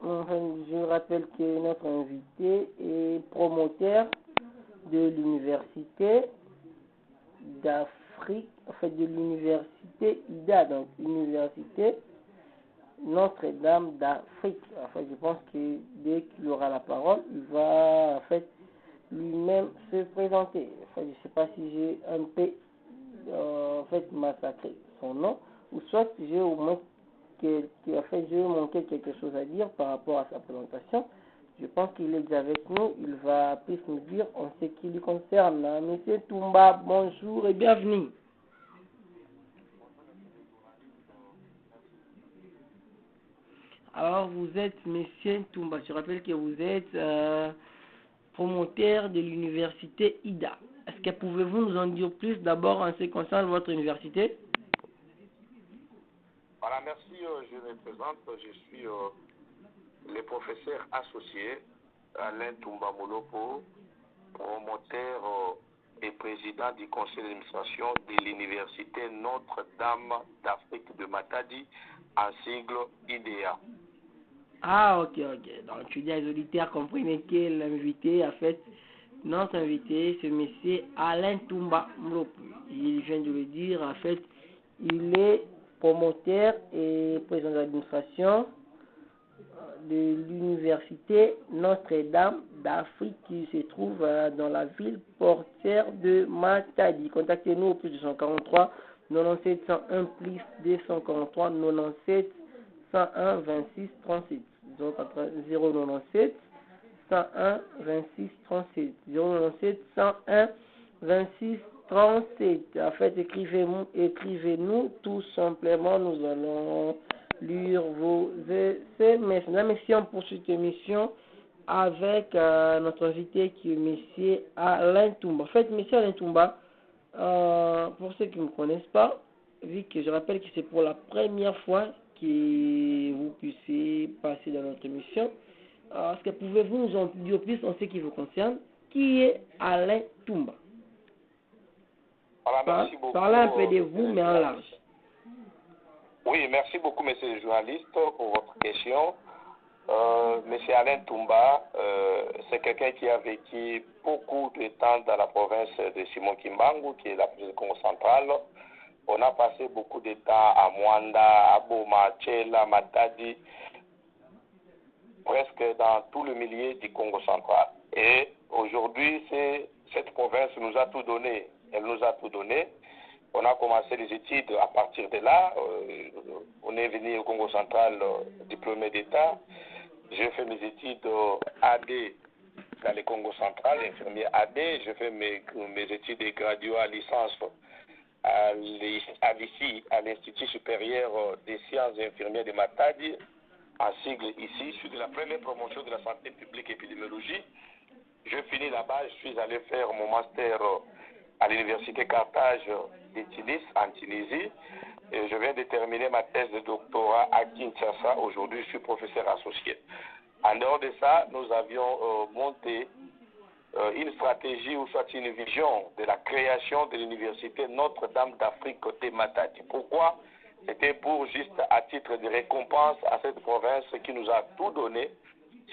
Enfin, je rappelle que notre invité est promoteur de l'université d'Afrique, en fait de l'université IDA, donc Université Notre-Dame d'Afrique. En fait, je pense que dès qu'il aura la parole, il va en fait lui-même se présenter. En fait, je ne sais pas si j'ai un peu en fait massacré son nom, ou soit j'ai au moins en fait, j'ai manqué quelque chose à dire par rapport à sa présentation. Je pense qu'il est déjà avec nous. Il va plus nous dire en ce qui lui concerne. Monsieur Toumba, bonjour et bienvenue. Alors, vous êtes Monsieur Toumba. Je rappelle que vous êtes promoteur de l'université IDA. Est-ce que pouvez-vous nous en dire plus d'abord en ce qui concerne votre université? Voilà, merci. Je me présente. Je suis le professeur associé Alain Toumba Molopo, promoteur et président du conseil d'administration de l'université Notre-Dame d'Afrique de Matadi, en sigle IDEA. Ah, ok. Donc, tu dis à les auditeurs, comprenez que l'invité, en fait, notre invité, c'est monsieur Alain Toumba Molopo. Il vient de le dire, en fait, il est promoteur et président de l'administration de l'université Notre-Dame d'Afrique qui se trouve dans la ville portière de Matadi. Contactez-nous au plus de 243 97 101 plus 243 97 101 26 37 097 101 26 37 097 101 26 37. En fait, écrivez-nous tout simplement. Nous allons lire vos SMS. Merci, on poursuit cette émission avec notre invité qui est M. Alain Toumba. En fait, M. Alain Toumba, pour ceux qui ne me connaissent pas, vu que je rappelle que c'est pour la première fois que vous puissiez passer dans notre émission, est-ce que pouvez-vous nous en dire plus en ce qui vous concerne? Qui est Alain Toumba? Voilà, merci beaucoup. Parlez un peu de vous, mais en large. Oui, merci beaucoup, monsieur le journaliste, pour votre question. Monsieur Alain Toumba, c'est quelqu'un qui a vécu beaucoup de temps dans la province de Simon Kimbangu, qui est la province du Congo central. On a passé beaucoup de temps à Mwanda, à Boma, Tchela, Matadi, presque dans tout le milieu du Congo central. Et aujourd'hui, cette province nous a tout donné. Elle nous a tout donné. On a commencé les études à partir de là. On est venu au Congo central diplômé d'État. J'ai fait mes études AD dans le Congo central, infirmier AD. J'ai fait mes études de graduat à licence à l'ICI, à l'Institut supérieur des sciences infirmières de Matadi, en sigle ici. Je suis de la première promotion de la santé publique et épidémiologie. Je finis là-bas, je suis allé faire mon master à l'université Carthage de Tunis, en Tunisie. Et je viens de terminer ma thèse de doctorat à Kinshasa. Aujourd'hui, je suis professeur associé. En dehors de ça, nous avions monté une stratégie ou soit une vision de la création de l'université Notre-Dame d'Afrique côté Matadi. Pourquoi? C'était pour juste à titre de récompense à cette province qui nous a tout donné,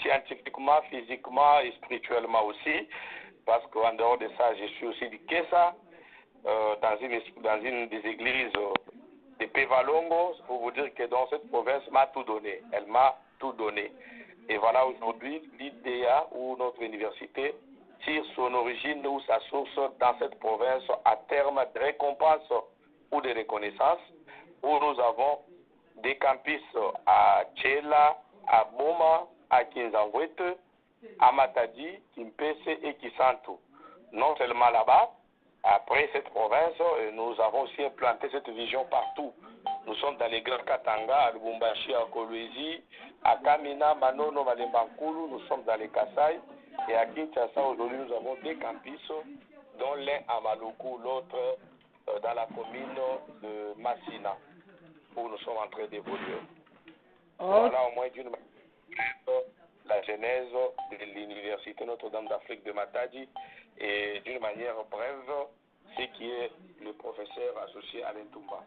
scientifiquement, physiquement et spirituellement aussi, parce qu'en dehors de ça, je suis aussi du Kessa, dans une des églises de Pevalongo, pour vous dire que dans cette province m'a tout donné. Elle m'a tout donné. Et voilà aujourd'hui l'IDEA ou notre université tire son origine ou sa source dans cette province à terme de récompense ou de reconnaissance, où nous avons des campus à Tchela, à Boma, à Kinzangwete, à Matadi, Kimpese et Kisantu. Non seulement là-bas, après cette province, nous avons aussi implanté cette vision partout. Nous sommes dans les grands Katanga, à Lubumbashi, à Kolwezi, à Kamina, Manono, Malembankulu, nous sommes dans les Kasaï. Et à Kinshasa, aujourd'hui, nous avons deux campus, dont l'un à Maluku, l'autre dans la commune de Massina, où nous sommes en train d'évoluer. Voilà au moins d'une manière la genèse de l'université Notre-Dame d'Afrique de Matadi et d'une manière brève, ce qui est le professeur associé Alain Toumba.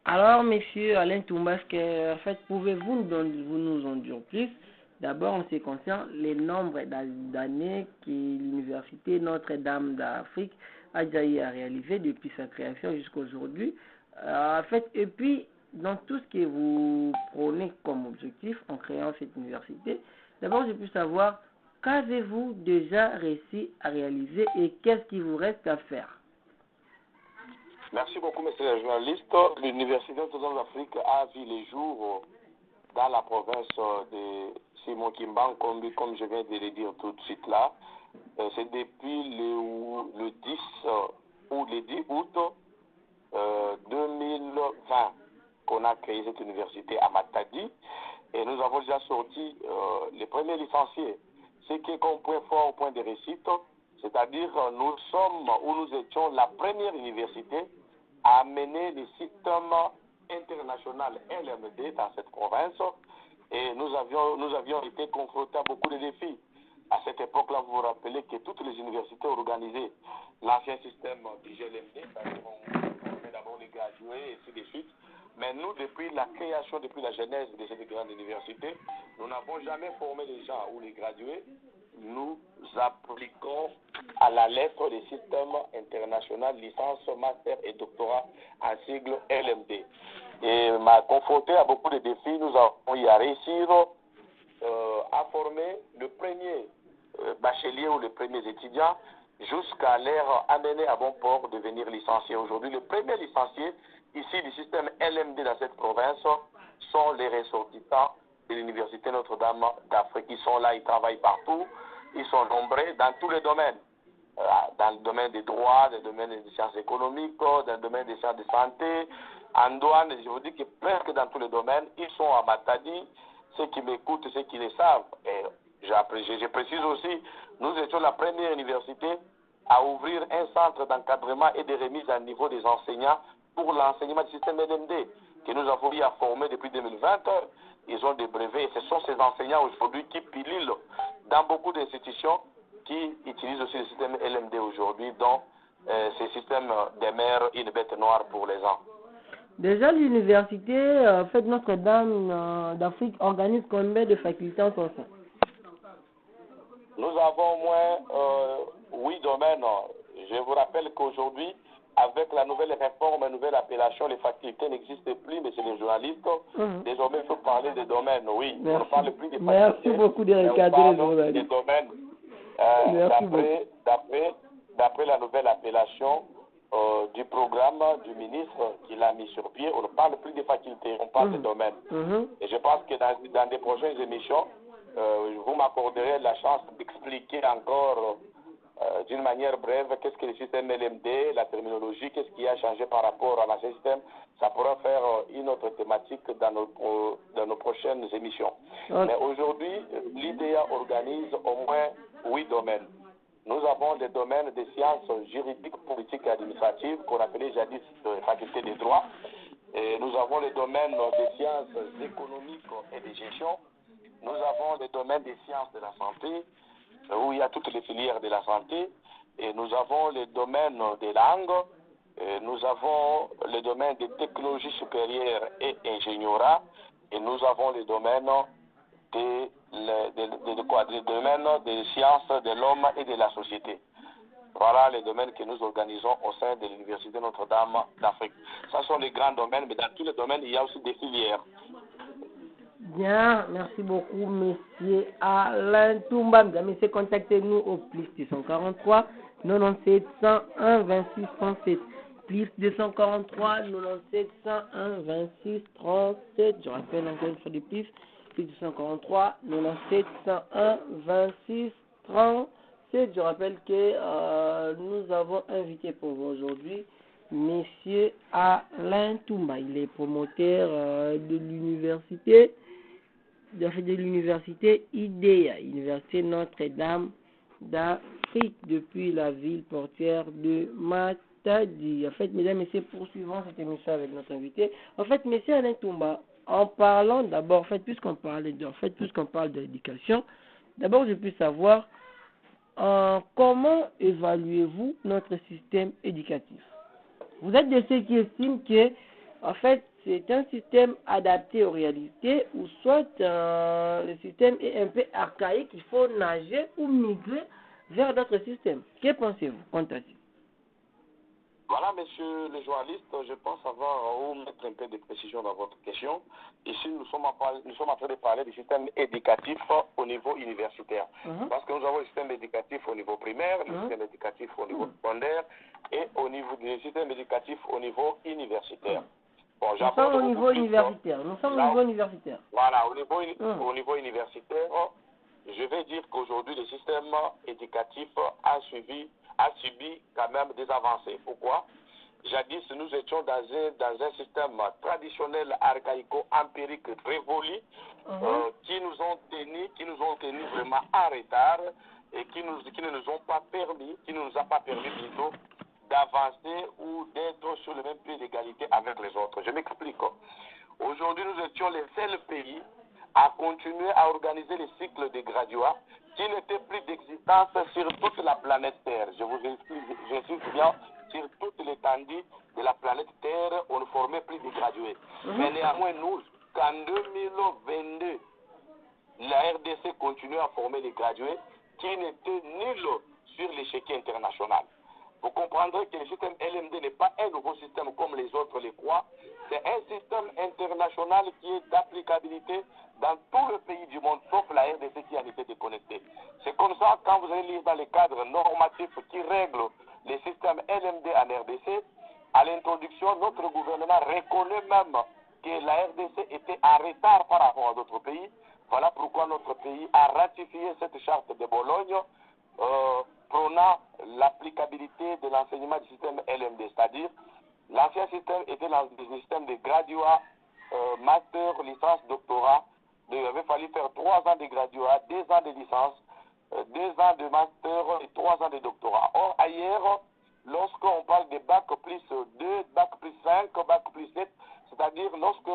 Alors, monsieur Alain Toumba, en fait, pouvez-vous nous en dire plus? D'abord, en ce qui concerne les nombres d'années que l'Université Notre-Dame d'Afrique a déjà réalisé depuis sa création jusqu'à aujourd'hui. En fait, et puis, dans tout ce que vous prenez comme objectif en créant cette université, d'abord, je peux savoir qu'avez-vous déjà réussi à réaliser et qu'est-ce qui vous reste à faire? Merci beaucoup, monsieur le journaliste. L'Université Notre-Dame d'Afrique a vu les jours dans la province de Simon Kimban, comme je viens de le dire tout de suite là. C'est depuis le 10 ou le 10 août 2020 qu'on a créé cette université à Matadi. Et nous avons déjà sorti les premiers licenciés. Ce qui est comme point fort, point de réussite, c'est-à-dire nous sommes ou nous étions la première université à amener le système international LMD dans cette province. Et nous avions été confrontés à beaucoup de défis. À cette époque-là, vous vous rappelez que toutes les universités organisaient l'ancien système du GLMD, c'est-à-dire on formait d'abord les gradués et ainsi de suite. Mais nous, depuis la création, depuis la genèse de cette grande université, nous n'avons jamais formé les gens ou les gradués. Nous appliquons à la lettre le système international licence, master et doctorat en sigle LMD. Et m'a confronté à beaucoup de défis. Nous avons y à réussir à former le premier bachelier ou les premiers étudiants jusqu'à leur amener à bon port de devenir licenciés. Aujourd'hui, les premiers licenciés ici du système LMD dans cette province sont les ressortissants de l'Université Notre-Dame d'Afrique. Ils sont là, ils travaillent partout, ils sont nombreux dans tous les domaines. Dans le domaine des droits, dans le domaine des sciences économiques, dans le domaine des sciences de santé, en douane, je vous dis que presque dans tous les domaines, ils sont à Matadi. Ceux qui m'écoutent, ceux qui le savent. Et je précise aussi, nous étions la première université à ouvrir un centre d'encadrement et de remise à niveau des enseignants pour l'enseignement du système LMD que nous avons eu à former depuis 2020. Ils ont des brevets et ce sont ces enseignants aujourd'hui qui pilulent dans beaucoup d'institutions qui utilisent aussi le système LMD aujourd'hui, dont ce système demeure une bête noire pour les gens. Déjà, l'université Notre-Dame d'Afrique organise combien de facultés en son sein? Nous avons au moins 8 domaines. Je vous rappelle qu'aujourd'hui, avec la nouvelle réforme, la nouvelle appellation, les facultés n'existent plus, mais c'est les journalistes. Désormais, il faut parler des domaines, oui. Merci. On ne parle plus des facultés. Merci beaucoup de recadrer les journalistes. Des domaines. D'après la nouvelle appellation du programme du ministre qui l'a mis sur pied, on ne parle plus des facultés, on parle des domaines. Et je pense que dans des prochaines émissions, vous m'accorderez la chance d'expliquer encore d'une manière brève qu'est-ce que le système LMD, la terminologie, qu'est-ce qui a changé par rapport à l'ancien système. Ça pourra faire une autre thématique dans nos prochaines émissions. Okay. Mais aujourd'hui, l'IDEA organise au moins 8 domaines. Nous avons des domaines des sciences juridiques, politiques et administratives qu'on appelait jadis faculté des droits. Et nous avons les domaines des sciences économiques et de gestion. Nous avons les domaines des sciences de la santé, où il y a toutes les filières de la santé. Et nous avons les domaines des langues. Et nous avons le domaine des technologies supérieures et ingénierat. Et nous avons les domaines des sciences de l'homme et de la société. Voilà les domaines que nous organisons au sein de l'Université Notre-Dame d'Afrique. Ce sont les grands domaines, mais dans tous les domaines, il y a aussi des filières. Bien, merci beaucoup, monsieur Alain Toumba. Monsieur, contactez-nous au plus 243 97 101 26 37. Plus 243 97 101 26 37. Je rappelle encore une fois de plus 243 97 101 26 37. Je rappelle que nous avons invité pour vous aujourd'hui monsieur Alain Toumba. Il est promoteur de l'université IDEA, Université Notre-Dame d'Afrique, depuis la ville portuaire de Matadi. En fait, mesdames et messieurs, poursuivons cette émission avec notre invité. En fait, monsieur Alain Toumba, en parlant d'abord, puisqu'on parle de l'éducation, d'abord je peux savoir comment évaluez-vous notre système éducatif? Vous êtes de ceux qui estiment que, en fait, c'est un système adapté aux réalités ou soit le système est un peu archaïque, il faut nager ou migrer vers d'autres systèmes. Que pensez-vous quant à ça? Voilà, monsieur le journaliste, je pense avoir ou mettre un peu de précision dans votre question. Ici, nous sommes en train de parler du système éducatif au niveau universitaire. Parce que nous avons le système éducatif au niveau primaire, le système éducatif au niveau secondaire et au niveau du système éducatif au niveau universitaire. Bon, nous sommes au niveau universitaire. Voilà, au niveau universitaire, je vais dire qu'aujourd'hui, le système éducatif a subi quand même des avancées. Pourquoi? Jadis, nous étions dans un système traditionnel, archaïco-empirique révolu, qui nous ont tenus vraiment en retard et qui ne nous a pas permis plutôt d'avancer ou d'être sur le même pied d'égalité avec les autres. Je m'explique. Aujourd'hui, nous étions les seuls pays à continuer à organiser les cycles de graduats qui n'étaient plus d'existence sur toute la planète Terre. Je vous insiste bien, sur toute l'étendue de la planète Terre, on ne formait plus de gradués. Mais néanmoins, nous, qu'en 2022, la RDC continue à former des gradués qui n'étaient nuls sur l'échiquier international. Vous comprendrez que le système LMD n'est pas un nouveau système comme les autres les croient. C'est un système international qui est d'applicabilité dans tout le pays du monde, sauf la RDC qui a été déconnectée. C'est comme ça, quand vous allez lire dans les cadres normatifs qui règlent les systèmes LMD en RDC, à l'introduction, notre gouvernement reconnaît même que la RDC était en retard par rapport à d'autres pays. Voilà pourquoi notre pays a ratifié cette charte de Bologne, prônant l'applicabilité de l'enseignement du système LMD, c'est-à-dire l'ancien système était le système de graduat, master, licence, doctorat. Il avait fallu faire 3 ans de graduat, 2 ans de licence, 2 ans de master et 3 ans de doctorat. Or, ailleurs, lorsqu'on parle de bac plus 2, bac plus 5, bac plus 7, c'est-à-dire lorsque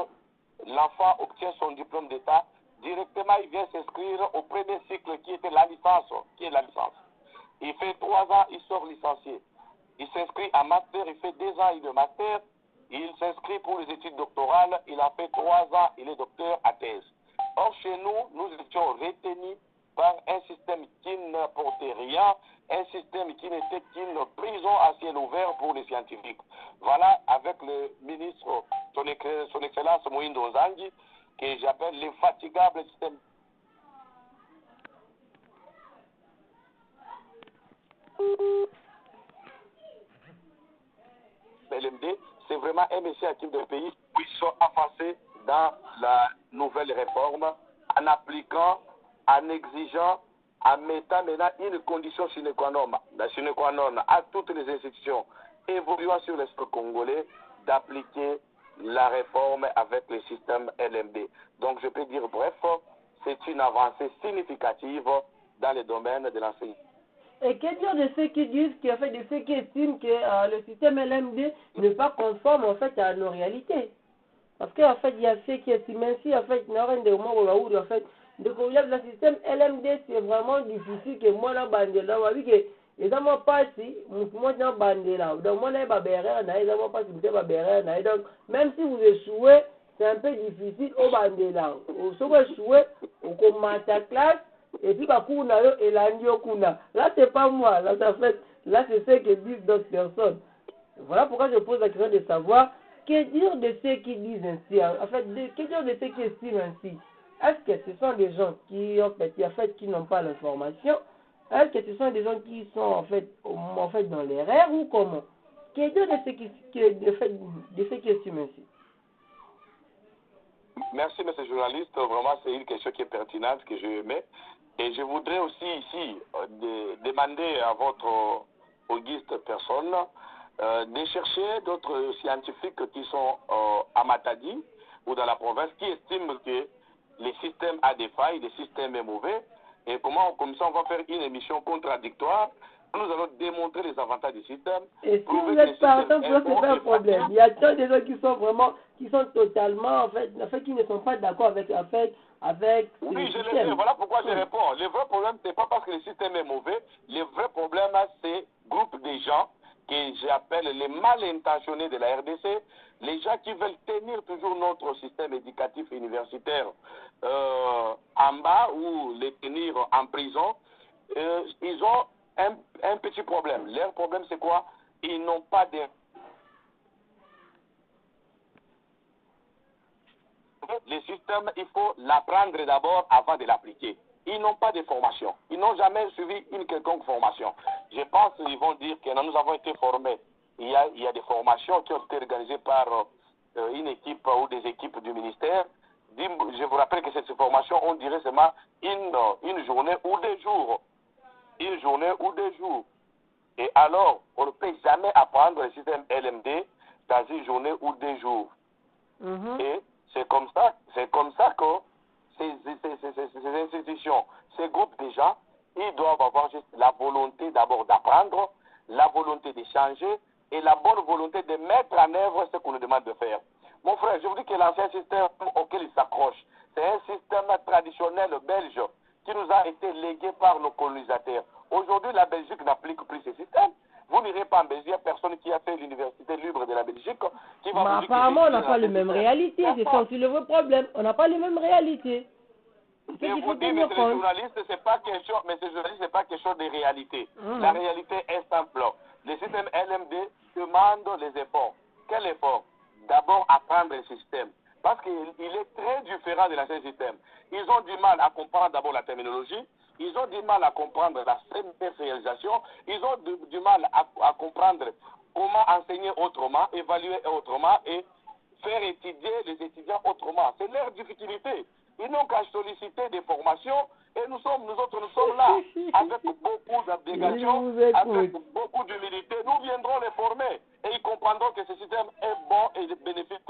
l'enfant obtient son diplôme d'État, directement il vient s'inscrire au premier cycle qui était la licence, Il fait 3 ans, il sort licencié. Il s'inscrit en master, il fait 2 ans de master. Il s'inscrit pour les études doctorales, il a fait 3 ans, il est docteur à thèse. Or, chez nous, nous étions retenus par un système qui n'apportait rien, un système qui n'était qu'une prison à ciel ouvert pour les scientifiques. Voilà, avec le ministre, son Excellence Moïndo Nzangi, que j'appelle l'infatigable système LMD, c'est vraiment un initiative de pays où ils sont avancés dans la nouvelle réforme en appliquant, en exigeant, en mettant maintenant une condition sine qua non à toutes les institutions évoluant sur le sol congolais d'appliquer la réforme avec le système LMD. Donc je peux dire bref, c'est une avancée significative dans le domaine de l'enseignement. Et que dire de ceux qui disent, de ceux qui estiment que le système LMD n'est pas conforme en fait à nos réalités? Parce qu'en fait, il y a ceux qui estiment ainsi, en fait, il y a en fait, le système LMD, c'est vraiment difficile que moi, là, bandela, oui, que les hommes passent, moi, dans bandela, donc moi, là, les hommes passent, donc, même si vous échouez, c'est un peu difficile au bandela. Si vous échouez, vous commencez à classe, et puis, là, c'est pas moi, là, ça fait, là, c'est ce que disent d'autres personnes. Voilà pourquoi je pose la question de savoir que dire de ceux qui disent ainsi, en fait, que dire de ceux qui estiment ainsi. Est-ce que ce sont des gens qui, qui n'ont pas l'information? Est-ce que ce sont des gens qui sont, en fait dans l'erreur ou comment? Que dire de ceux qui estiment ainsi? Merci, monsieur le journaliste. Vraiment, c'est une question qui est pertinente, que je mets. Et je voudrais aussi ici demander à votre auguste personne de chercher d'autres scientifiques qui sont à Matadi ou dans la province qui estiment que le système a des failles, le système est mauvais. Et comme ça, on va faire une émission contradictoire. Nous allons démontrer les avantages du système. Et si vous êtes partant, c'est pas un problème. Il y a tant de gens qui sont totalement, en fait, qui ne sont pas d'accord avec oui, je le sais. Voilà pourquoi je réponds. Le vrai problème, c'est pas parce que le système est mauvais. Le vrai problème, c'est groupe de gens que j'appelle les mal intentionnés de la RDC, les gens qui veulent tenir toujours notre système éducatif universitaire en bas ou les tenir en prison, ils ont un petit problème. Leur problème, c'est quoi? Ils n'ont pas de... Le système, il faut l'apprendre d'abord avant de l'appliquer. Ils n'ont pas de formation. Ils n'ont jamais suivi une quelconque formation. Je pense qu'ils vont dire que nous avons été formés. Il y a des formations qui ont été organisées par une équipe ou des équipes du ministère. Je vous rappelle que cette formation, on dirait seulement une journée ou 2 jours. Une journée ou 2 jours. Et alors, on ne peut jamais apprendre le système LMD dans une journée ou 2 jours. Et c'est comme ça que ces institutions, ces groupes de gens, ils doivent avoir juste la volonté d'abord d'apprendre, la volonté d'échanger et la bonne volonté de mettre en œuvre ce qu'on nous demande de faire. Mon frère, je vous dis que l'ancien système auquel il s'accroche, c'est un système traditionnel belge qui nous a été légué par nos colonisateurs. Aujourd'hui, la Belgique n'applique plus ce système. Vous n'irez pas en Belgique, il n'y a personne qui a fait l'université libre de la Belgique qui va vous dire. Apparemment, on n'a pas les mêmes réalités. C'est ça aussi le vrai problème. On n'a pas les mêmes réalités. Je vous dis, mais les journalistes, c'est pas quelque chose, pas quelque chose de réalité. La réalité est simple. Le système LMD demande les efforts. Quel effort? D'abord, apprendre le système. Parce qu'il est très différent de l'ancien système. Ils ont du mal à comprendre d'abord la terminologie. Ils ont du mal à comprendre la réalisation. Ils ont du mal à comprendre comment enseigner autrement, évaluer autrement et faire étudier les étudiants autrement. C'est leur difficulté. Ils n'ont qu'à solliciter des formations et nous sommes là avec beaucoup d'abnégation, avec beaucoup d'humilité. Nous viendrons les former et ils comprendront que ce système est bon et bénéfique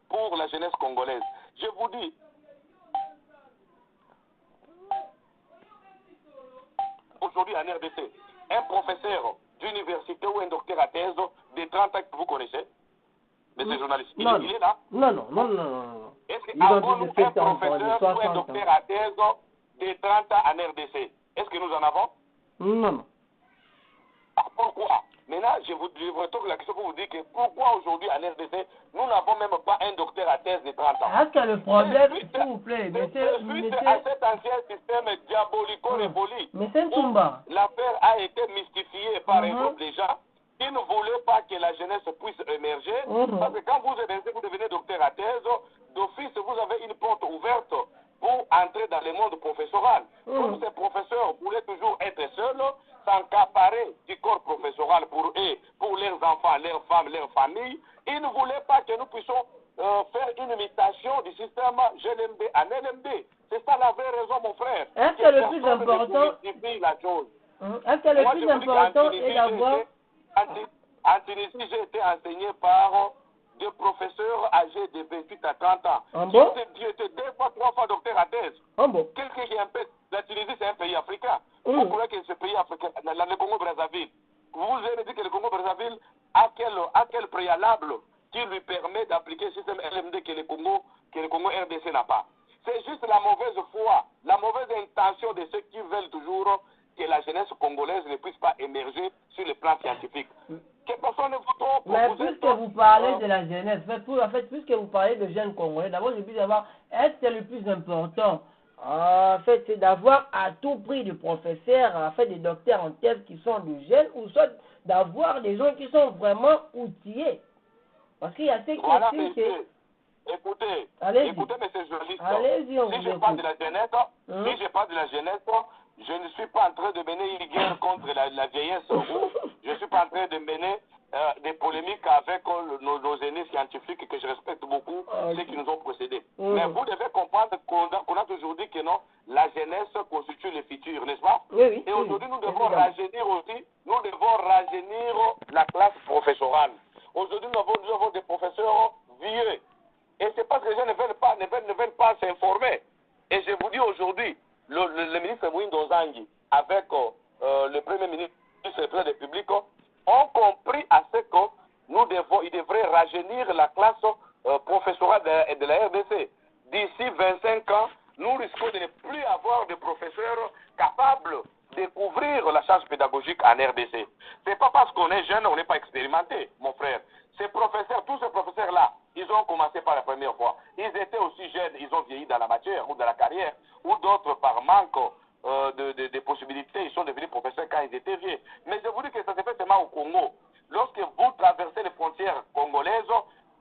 pour la jeunesse congolaise. Je vous dis, aujourd'hui en RDC, un professeur d'université ou un docteur à thèse de 30 ans que vous connaissez, mais c'est journaliste, il est là? Non. Est-ce qu'avons-nous un professeur ou un docteur à thèse de 30 ans en RDC? Est-ce que nous en avons? Non. Pourquoi? Maintenant, je vous retourne la question pour vous dire que pourquoi aujourd'hui en RDC, nous n'avons même pas un docteur à thèse de 30 ans? Est-ce que le problème, s'il vous plaît, suite à cet ancien système diabolico-révolu, où l'affaire a été mystifiée par un groupe de gens qui ne voulaient pas que la jeunesse puisse émerger, parce que quand vous devenez docteur à thèse, d'office, vous avez une porte ouverte pour entrer dans le monde professoral. Comme ces professeurs voulaient toujours être seuls, s'accaparer du corps professoral pour eux, pour leurs enfants, leurs femmes, leurs familles, ils ne voulaient pas que nous puissions faire une imitation du système GLMD en LMD. C'est ça la vraie raison, mon frère. Est-ce que le plus important, est-ce que le plus important est d'avoir... En Tunisie, j'ai été enseigné par des professeurs âgés de 28 à 30 ans. Qui étaient 2 fois, 3 fois docteur à thèse. Quelqu'un qui est un peu... La Tunisie, c'est un pays africain. Vous croyez que ce pays africain, le Congo-Brazzaville, vous avez dit que le Congo-Brazzaville a quel préalable qui lui permet d'appliquer le système LMD que le Congo RDC n'a pas? C'est juste la mauvaise foi, la mauvaise intention de ceux qui veulent toujours que la jeunesse congolaise ne puisse pas émerger sur le plan scientifique. Que personne ne vous trompe. Mais puisque vous parlez de la jeunesse, puisque vous parlez de jeunes congolais, d'abord je veux savoir, est-ce que le plus important, c'est d'avoir à tout prix des professeurs, des docteurs en thèse qui sont des jeunes, ou soit d'avoir des gens qui sont vraiment outillés? Parce qu'il y a ceux qui expliquent. Écoutez, monsieur journaliste, si je parle de la jeunesse, je ne suis pas en train de mener une guerre contre la vieillesse, je suis pas en train de mener des polémiques avec nos aînés scientifiques que je respecte beaucoup, ceux qui nous ont précédés. Mais vous devez comprendre qu'on a toujours dit que non, la jeunesse constitue le futur, n'est-ce pas? Et aujourd'hui, nous devons rajeunir aussi, nous devons rajeunir la classe professorale. Aujourd'hui, nous avons des professeurs vieux. Et c'est parce que les gens ne veulent pas s'informer. Et je vous dis aujourd'hui, le ministre Moïse Nzangi, avec le premier ministre et le président de la République, ont compris à ce qu'ils devraient rajeunir la classe professorale de la RDC. D'ici 25 ans, nous risquons de ne plus avoir de professeurs capables découvrir la charge pédagogique en RDC. C'est pas parce qu'on est jeune, on n'est pas expérimenté, mon frère. Ces professeurs, tous ces professeurs-là, ils ont commencé par la première fois. Ils étaient aussi jeunes, ils ont vieilli dans la matière ou dans la carrière, ou d'autres par manque de possibilités, ils sont devenus professeurs quand ils étaient vieux. Mais je vous dis que ça se fait seulement au Congo. Lorsque vous traversez les frontières congolaises,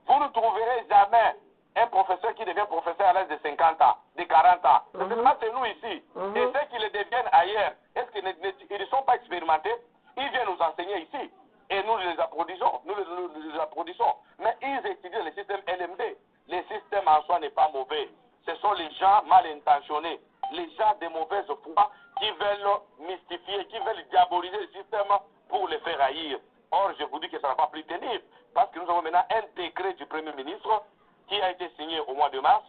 vous ne trouverez jamais un professeur qui devient professeur à l'âge de 50 ans, de 40 ans. C'est seulement chez nous ici. Et ceux qui le deviennent ailleurs, est-ce qu'ils ne sont pas expérimentés? Ils viennent nous enseigner ici. Et nous les applaudissons. Nous les applaudissons. Mais ils étudient le système LMD. Le système en soi n'est pas mauvais. Ce sont les gens mal intentionnés, les gens de mauvaise foi qui veulent mystifier, qui veulent diaboliser le système pour le faire haïr. Or, je vous dis que ça ne va pas plus tenir. Parce que nous avons maintenant un décret du Premier ministre qui a été signé au mois de mars,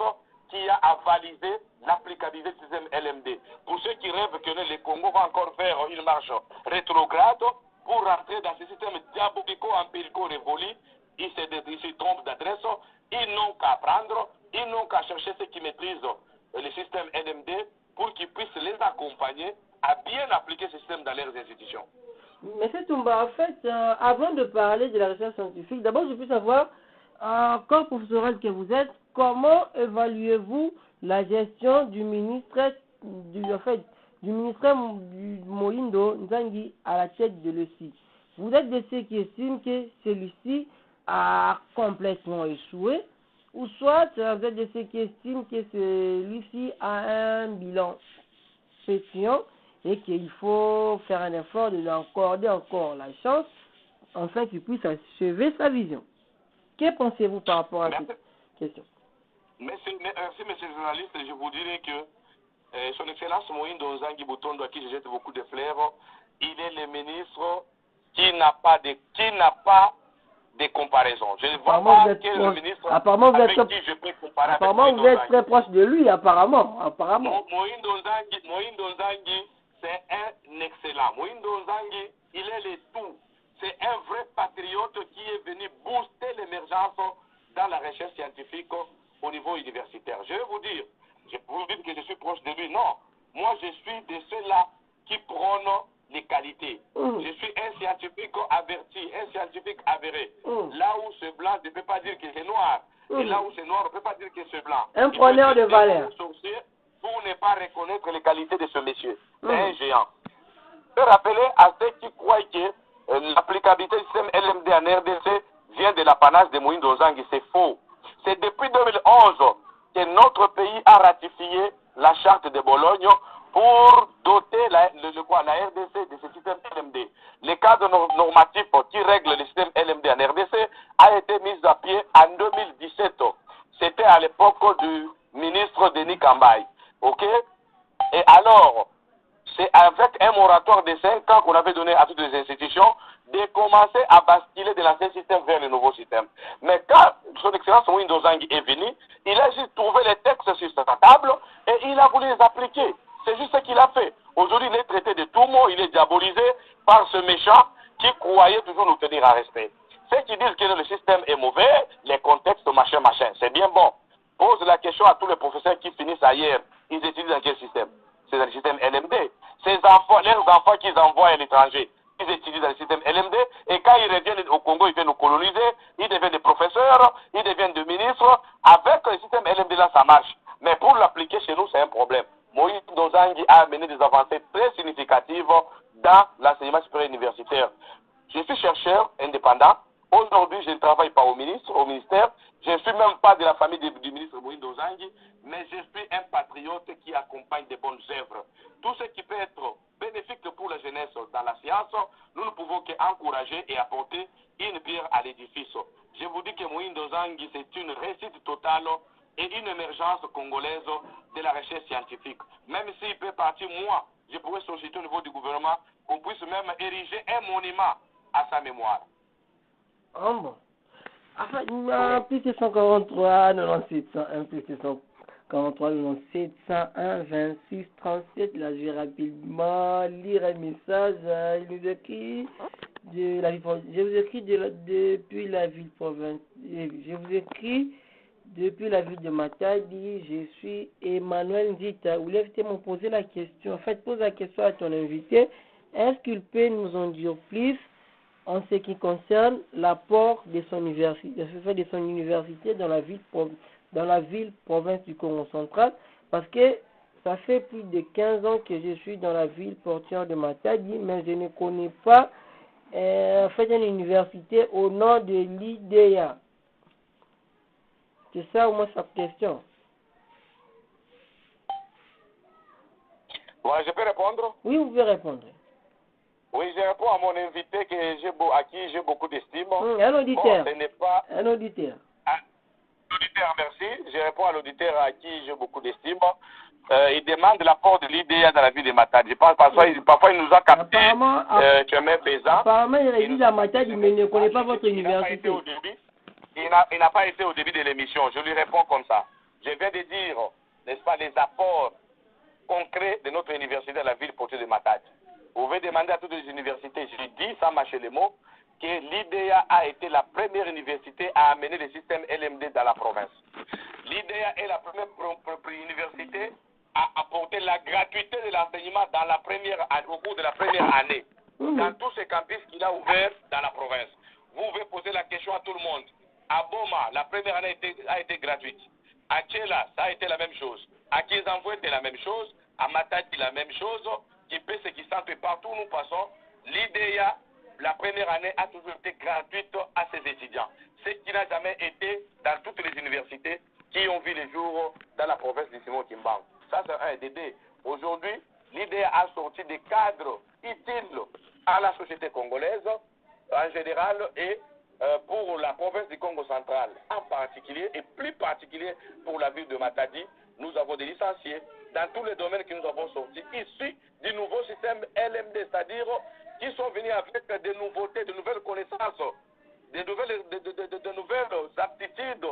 qui a avalisé l'applicabilité du système LMD. Pour ceux qui rêvent que le Congo va encore faire une marche rétrograde pour rentrer dans ce système diabolico-empirico-révolu, ils se trompent d'adresse, ils n'ont qu'à apprendre, ils n'ont qu'à chercher ceux qui maîtrisent le système LMD pour qu'ils puissent les accompagner à bien appliquer ce système dans leurs institutions. Monsieur Toumba, en fait, avant de parler de la recherche scientifique, d'abord je veux savoir, comme professoral que vous êtes, comment évaluez-vous la gestion du ministère du Moïndo Nzangi à la tête de l'ECI? Vous êtes de ceux qui estiment que celui-ci a complètement échoué, ou soit vous êtes de ceux qui estiment que celui-ci a un bilan pétillant et qu'il faut faire un effort de lui accorder encore la chance afin qu'il puisse achever sa vision. Que pensez-vous par rapport à cette question? Merci, monsieur le journaliste. Je vous dirais que son Excellence Moïndo Nzangi Butondo, à qui je jette beaucoup de fleurs, il est le ministre qui n'a pas de comparaison. Je ne vois pas quel est le ministre avec qui je peux comparer. Apparemment, vous êtes très proche de lui, apparemment. Moïndo Nzangi, c'est un excellent. Moïndo Nzangi, il est le tout. C'est un vrai patriote qui est venu booster l'émergence dans la recherche scientifique au niveau universitaire. Je vais vous dire, vous dites que je suis proche de lui. Non, moi je suis de ceux-là qui prônent les qualités. Je suis un scientifique averti, un scientifique avéré. Là où c'est blanc, je ne peux pas dire que c'est noir. Et là où c'est noir, on ne peut pas dire que c'est blanc. Un preneur de valeur. Pour ne pas reconnaître les qualités de ce monsieur. C'est un géant. Je peux rappeler à ceux qui croient que l'applicabilité du système LMD en RDC vient de l'apanage de Moïndo Nzangi. C'est faux. C'est depuis 2011 que notre pays a ratifié la charte de Bologne pour doter la RDC de ce système LMD. Le cadre normatif qui règle le système LMD en RDC a été mis à pied en 2017. C'était à l'époque du ministre Denis Kambaye. Ok? Et alors, c'est avec un moratoire de 5 ans qu'on avait donné à toutes les institutions de commencer à basculer de l'ancien système vers le nouveau système. Mais quand son Excellence Moïndo Nzangi est venu, il a juste trouvé les textes sur sa table et il a voulu les appliquer. C'est juste ce qu'il a fait. Aujourd'hui, il est traité de tout mot, il est diabolisé par ce méchant qui croyait toujours nous tenir à respect. Ceux qui disent que le système est mauvais, les contextes, machin, c'est bien bon. Pose la question à tous les professeurs qui finissent ailleurs. Ils étudient dans quel système? C'est dans le système LMD. Leurs enfants qu'ils envoient à l'étranger, ils étudient dans le système LMD, et quand ils reviennent au Congo, ils viennent nous coloniser, ils deviennent des professeurs, ils deviennent des ministres. Avec le système LMD là, ça marche. Mais pour l'appliquer chez nous, c'est un problème. Moïndo Nzangi a amené des avancées très significatives dans l'enseignement supérieur universitaire. Je suis chercheur indépendant. Aujourd'hui, je ne travaille pas au ministère. Je ne suis même pas de la famille du ministre Moïndo Nzangi, mais je suis un patriote qui accompagne des bonnes œuvres. Tout ce qui peut être bénéfique pour la jeunesse dans la science, nous ne pouvons qu'encourager et apporter une pierre à l'édifice. Je vous dis que Moïndo Nzangi, c'est une réussite totale et une émergence congolaise de la recherche scientifique. Même s'il peut partir, moi, je pourrais solliciter au niveau du gouvernement qu'on puisse même ériger un monument à sa mémoire. Oh bon. Enfin, plus 143, 97, 101, plus 143, 97, 101, 26, 37. Là, je vais rapidement lire un message. Il nous écrit de la ville. Je vous écris depuis la ville province. Je vous écris Depuis la ville de Matadi, je suis Emmanuel Ndita. Vous voulez m'ont posé la question. En fait, pose la question à ton invité. Est-ce qu'il peut nous en dire plus en ce qui concerne l'apport de son université dans la ville province du Congo central? Parce que ça fait plus de 15 ans que je suis dans la ville portuaire de Matadi, mais je ne connais pas en fait une université au nom de l'IDEA. C'est ça au moins sa question. Ouais, je peux répondre? Oui, vous pouvez répondre. Oui, je réponds à mon invité à qui j'ai beaucoup d'estime. Un auditeur. Bon, ce n'est pas... Un auditeur. L'auditeur, merci. Je réponds à l'auditeur à qui j'ai beaucoup d'estime. Il demande l'apport de l'IDEA dans la ville de Matadi. Je pense parfois il nous a capté chemin faisant. Apparemment, il réside à Matadi, mais il ne connaît pas votre université. Il n'a pas été au début de l'émission. Je lui réponds comme ça. Je viens de dire, n'est-ce pas, les apports concrets de notre université dans la ville portée de Matadi. Vous pouvez demander à toutes les universités, je dis sans mâcher les mots, que l'IDEA a été la première université à amener le système LMD dans la province. L'IDEA est la première université à apporter la gratuité de l'enseignement au cours de la première année, dans tous ces campus qu'il a ouverts dans la province. Vous pouvez poser la question à tout le monde. À Boma, la première année a été gratuite. À Tchela, ça a été la même chose. À Kizanvoué, c'était la même chose. À Matadi, la même chose. Qui peut ce qui sentent partout où nous passons. L'IDEA, la première année, a toujours été gratuite à ses étudiants. Ce qui n'a jamais été dans toutes les universités qui ont vu les jours dans la province de Simon Kimbangu. Ça, c'est un DD. Aujourd'hui, l'IDEA a sorti des cadres utiles à la société congolaise en général et pour la province du Congo central en particulier et plus particulier pour la ville de Matadi. Nous avons des licenciés dans tous les domaines que nous avons sortis issus du nouveau système LMD, c'est-à-dire qui sont venus avec des nouveautés, de nouvelles connaissances, de nouvelles aptitudes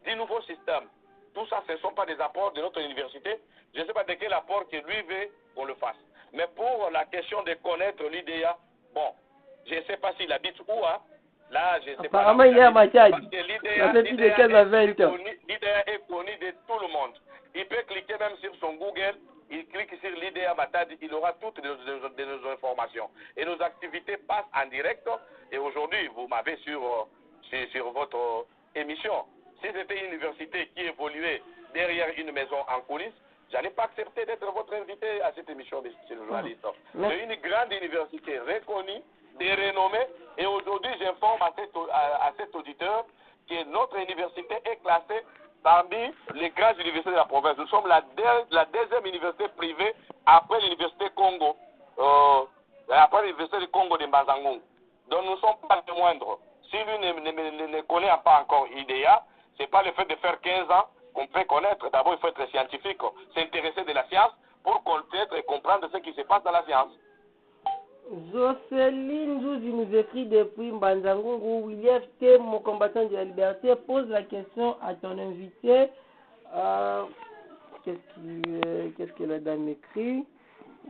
du nouveau système. Tout ça, ce ne sont pas des apports de notre université. Je ne sais pas de quel apport que lui veut qu'on le fasse. Mais pour la question de connaître l'IDEA, bon, je ne sais pas s'il habite où, hein. Là, je ne sais pas. Apparemment, il est à Matadi. Parce que l'IDEA est connu de tout le monde. Il peut cliquer même sur son Google, il clique sur l'IDEA Matadi, il aura toutes nos informations. Et nos activités passent en direct. Et aujourd'hui, vous m'avez sur votre émission. Si c'était une université qui évoluait derrière une maison en coulisses, je n'ai pas accepté d'être votre invité à cette émission, monsieur le journaliste. C'est une grande université reconnue, dérenommée, et aujourd'hui, j'informe à cet auditeur que notre université est classée parmi les grandes universités de la province. Nous sommes la deuxième université privée après l'université Congo, après l'université du Congo de Mbazangung. Donc nous ne sommes pas les moindres. Si lui ne connaît pas encore IDEA, ce n'est pas le fait de faire 15 ans qu'on peut connaître. D'abord, il faut être scientifique, s'intéresser de la science pour connaître et comprendre ce qui se passe dans la science. Jocelyne Zouzi nous écrit depuis Mbanzangungu. William T, mon combattant de la liberté, pose la question à ton invité. Qu'est-ce que la dame écrit?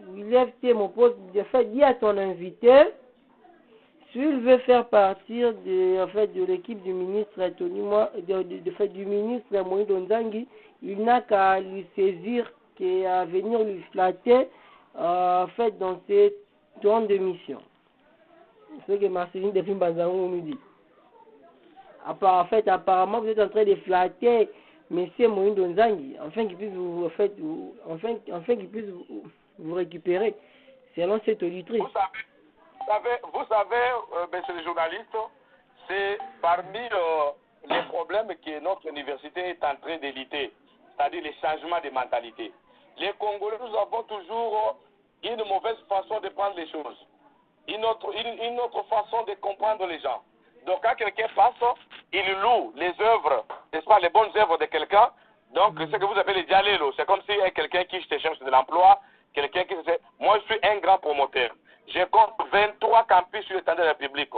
William T me pose, dit à ton invité, s'il veut faire partir de l'équipe du ministre du ministre Moïse Nzangi, il n'a qu'à lui saisir qu'à venir lui flatter dans ses tours de mission. C'est ce que Marceline depuis Mbanzangungu nous dit. Apparemment, vous êtes en train de flatter M. Moïse Nzangi, afin qu'il puisse vous récupérer, selon cette auditrice. Vous savez, monsieur le journaliste, c'est parmi les problèmes que notre université est en train d'éviter, c'est-à-dire les changements de mentalité. Les Congolais, nous avons toujours une mauvaise façon de prendre les choses, une autre façon de comprendre les gens. Donc quand quelqu'un passe, il loue les œuvres, n'est-ce pas, les bonnes œuvres de quelqu'un. Donc ce que vous appelez les dialélo, c'est comme si quelqu'un qui cherche de l'emploi, quelqu'un qui... Moi, je suis un grand promoteur. Je compte 23 campus sur l'étendue de la République.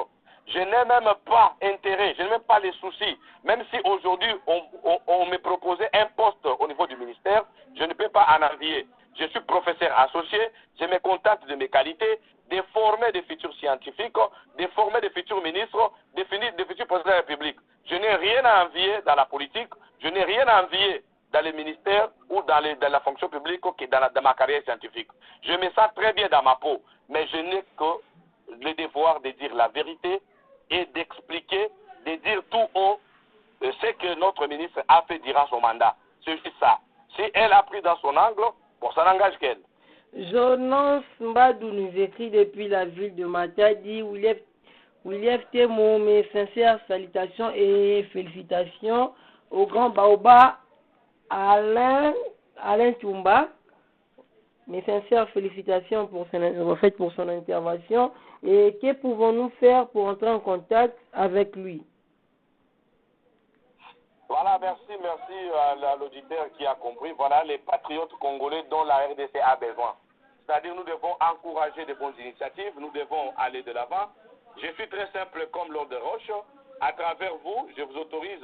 Je n'ai même pas intérêt, je n'ai même pas les soucis. Même si aujourd'hui on me proposait un poste au niveau du ministère, je ne peux pas en envier. Je suis professeur associé, je me contente de mes qualités, de former des futurs scientifiques, de former des futurs ministres, de futurs présidents de la République. Je n'ai rien à envier dans la politique, je n'ai rien envié dans les ministères ou dans la fonction publique que dans ma carrière scientifique. Je me sens très bien dans ma peau, mais je n'ai que le devoir de dire la vérité et d'expliquer, de dire tout haut ce que notre ministre a fait durant son mandat. C'est juste ça. Si elle a pris dans son angle, bon, ça n'engage qu'elle. Jonas Mbadou nous écrit depuis la ville de Matadi. William Temo, mes sincères salutations et félicitations au grand Baoba Alain Toumba. Mes sincères félicitations pour son intervention. Et que pouvons-nous faire pour entrer en contact avec lui? Voilà, merci à l'auditeur qui a compris. Voilà les patriotes congolais dont la RDC a besoin. C'est-à-dire nous devons encourager de bonnes initiatives, nous devons aller de l'avant. Je suis très simple comme Lord de Roche. À travers vous, je vous autorise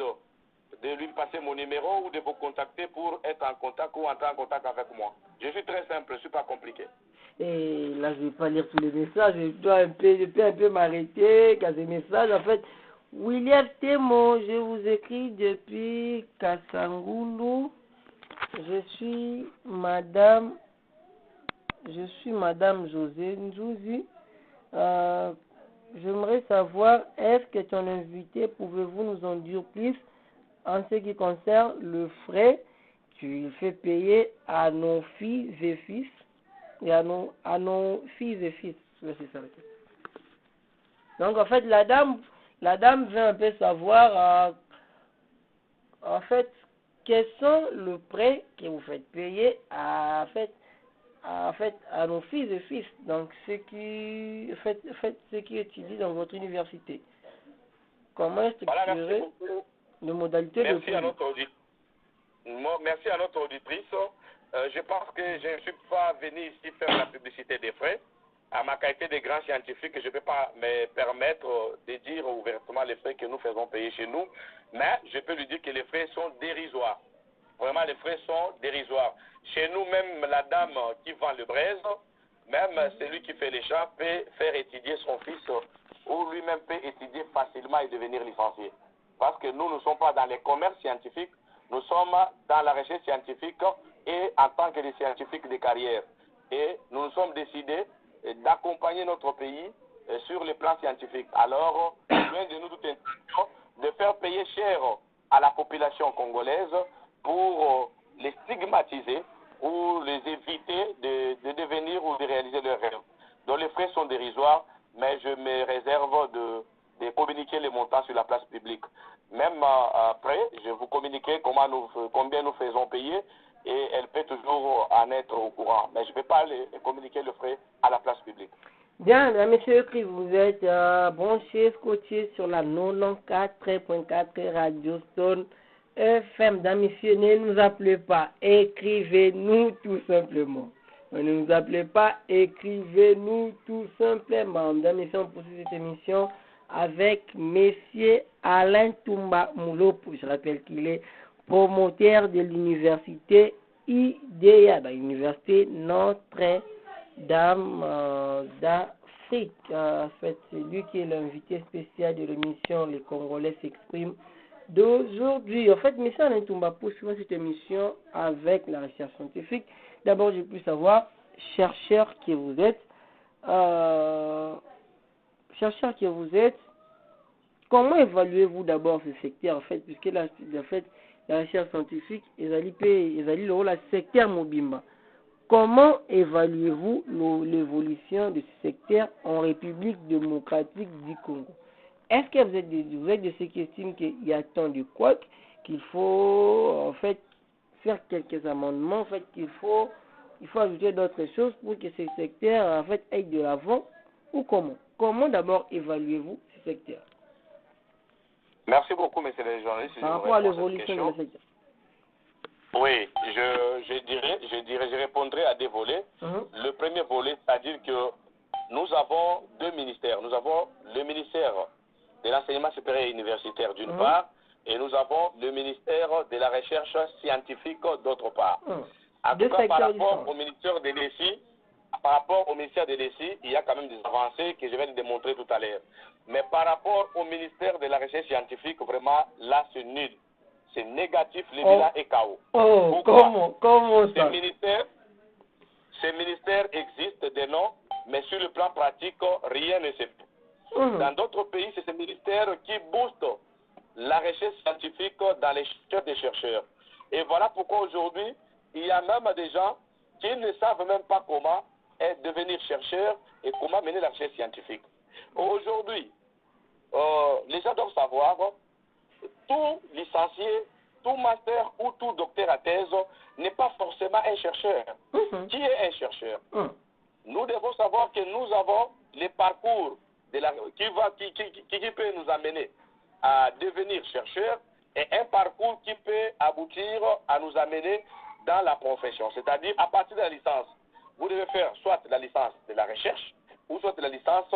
de lui passer mon numéro ou de vous contacter pour être en contact ou entrer en contact avec moi. Je suis très simple, je ne suis pas compliqué. Et là, je ne vais pas lire tous les messages. Je peux un peu m'arrêter car ces messages, en fait, William Temo, je vous écris depuis Kassangoulou. Je suis Madame José Nzouzi. J'aimerais savoir, est-ce que ton invité, pouvez-vous nous en dire plus en ce qui concerne le frais qu'il fait payer à nos filles et fils et à nos filles et fils. C'est ça. Donc en fait, la dame veut un peu savoir en fait quels sont le prêt que vous faites payer à nos filles et fils, donc ceux qui étudient dans votre université. Comment est-ce que les modalités de Merci à notre auditrice. Je pense que je ne suis pas venu ici faire la publicité des frais. À ma qualité de grand scientifique, je ne peux pas me permettre de dire ouvertement les frais que nous faisons payer chez nous, mais je peux lui dire que les frais sont dérisoires. Vraiment, les frais sont dérisoires. Chez nous, même la dame qui vend le braise, même celui qui fait les champs peut faire étudier son fils ou lui-même peut étudier facilement et devenir licencié. Parce que nous ne sommes pas dans les commerces scientifiques, nous sommes dans la recherche scientifique et en tant que des scientifiques de carrière. Et nous nous sommes décidés d'accompagner notre pays sur le plan scientifique. Alors, loin de nous toute intention de faire payer cher à la population congolaise pour les stigmatiser ou les éviter de devenir ou de réaliser leurs rêves. Donc les frais sont dérisoires, mais je me réserve de communiquer les montants sur la place publique. Même après, je vous communiquerai combien nous faisons payer et elle peut toujours en être au courant. Mais je ne vais pas communiquer le frais à la place publique. Bien, monsieur, que vous êtes branché, scotché sur la 94.4 Radio Stone FM. Mesdames, messieurs, ne nous appelez pas, écrivez-nous tout simplement. Ne nous appelez pas, écrivez-nous tout simplement. Mesdames, messieurs, on poursuit cette émission avec monsieur Alain Toumba Moulopo. Je rappelle qu'il est promoteur de l'université IDEA, dans l'université Notre-Dame d'Afrique. En fait, c'est lui qui est l'invité spécial de l'émission Les Congolais s'expriment d'aujourd'hui. En fait, monsieur Alain Toumba poursuit cette émission avec la recherche scientifique. D'abord, je peux savoir, chercheur que vous êtes, comment évaluez-vous d'abord ce secteur, en fait, puisque la recherche scientifique est le rôle secteur mobimba. Comment évaluez-vous l'évolution de ce secteur en République démocratique du Congo? Est-ce que vous êtes de ceux qui estiment qu'il y a tant de couacs qu'il faut en fait faire quelques amendements, en fait il faut ajouter d'autres choses pour que ce secteur en fait aille de l'avant, ou comment d'abord évaluez-vous ce secteur? Merci beaucoup, monsieur le journaliste. Par rapport à l'évolution de ce secteur. Oui, je répondrai à des volets. Le premier volet, c'est-à-dire que nous avons deux ministères. Nous avons le ministère de l'enseignement supérieur et universitaire d'une part, et nous avons le ministère de la recherche scientifique d'autre part. En tout cas, par rapport au ministère de l'ESI, il y a quand même des avancées que je vais démontrer tout à l'heure. Mais par rapport au ministère de la recherche scientifique, vraiment, là, c'est nul. c'est négatif, le bilan est KO. Oh, comment ça? Ces ministères existent des noms, mais sur le plan pratique, rien ne se fait. Dans d'autres pays, c'est ces ministères qui boostent la recherche scientifique dans les chercheurs des chercheurs. Et voilà pourquoi aujourd'hui, il y a même des gens qui ne savent même pas comment devenir chercheurs et comment mener la recherche scientifique. Aujourd'hui, les gens doivent savoir, tout licencié, tout master ou tout docteur à thèse n'est pas forcément un chercheur. Qui est un chercheur? Nous devons savoir que nous avons les parcours qui peut nous amener à devenir chercheur et un parcours qui peut aboutir à nous amener dans la profession. C'est-à-dire, à partir de la licence, vous devez faire soit la licence de la recherche ou soit la licence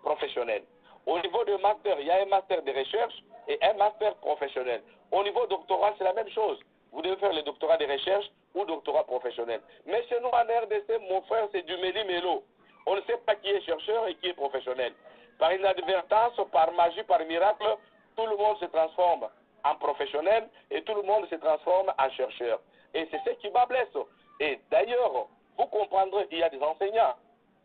professionnelle. Au niveau de master, il y a un master de recherche et un master professionnel. Au niveau doctoral, c'est la même chose. Vous devez faire le doctorat de recherche ou doctorat professionnel. Mais chez nous, en RDC, mon frère, c'est du méli-mélo. On ne sait pas qui est chercheur et qui est professionnel. Par inadvertance, par magie, par miracle, tout le monde se transforme en professionnel et tout le monde se transforme en chercheur. Et c'est ce qui m'a blessé. Et d'ailleurs, vous comprendrez qu'il y a des enseignants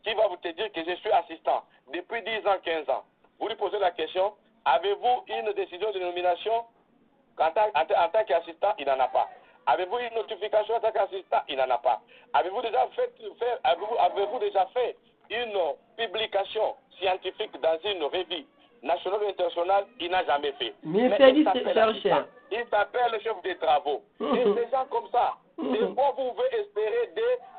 qui vont vous dire que je suis assistant depuis 10 ans, 15 ans. Vous lui posez la question, avez-vous une décision de nomination en tant qu'assistant? Il n'en a pas. Avez-vous une notification en tant qu'assistant? Il n'en a pas. Avez-vous déjà fait une publication scientifique dans une revue nationale ou internationale? Il n'a jamais fait. Mais il s'appelle le chef des travaux. Et des gens comme ça, de quoi vous pouvez espérer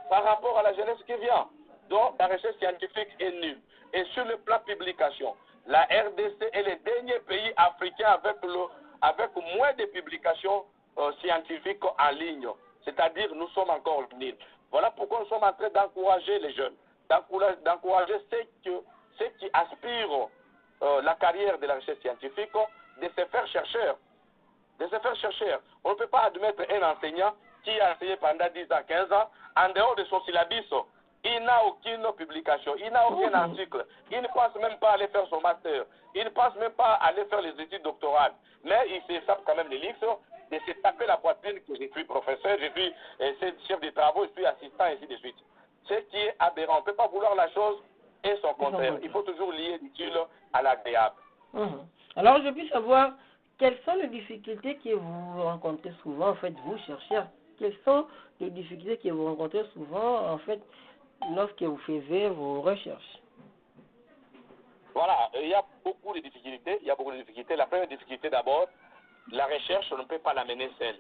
par rapport à la jeunesse qui vient? Donc, la recherche scientifique est nulle. Et sur le plan publication, la RDC est le dernier pays africain avec moins de publications scientifiques en ligne. C'est-à-dire, nous sommes encore nuls. Voilà pourquoi nous sommes en train d'encourager les jeunes, d'encourager ceux qui aspirent la carrière de la recherche scientifique, de se faire chercheurs. On ne peut pas admettre un enseignant qui a enseigné pendant 10 ans, 15 ans, en dehors de son syllabus. Il n'a aucune publication, il n'a aucun article, il ne pense même pas aller faire son master, il ne pense même pas aller faire les études doctorales. Mais il s'échappe quand même les livres, de se taper la poitrine que je suis professeur, je suis chef de travaux, je suis assistant, et ainsi de suite. Ce qui est aberrant. On ne peut pas vouloir la chose et son contraire. Il faut toujours lier l'utile à l'agréable. Alors, je puis savoir quelles sont les difficultés que vous rencontrez souvent, en fait, vous chercheurs. Quelles sont les difficultés que vous rencontrez souvent, en fait, lorsque vous faites vos recherches? Voilà, il y a beaucoup de difficultés. La première difficulté d'abord, la recherche, on ne peut pas la mener seule.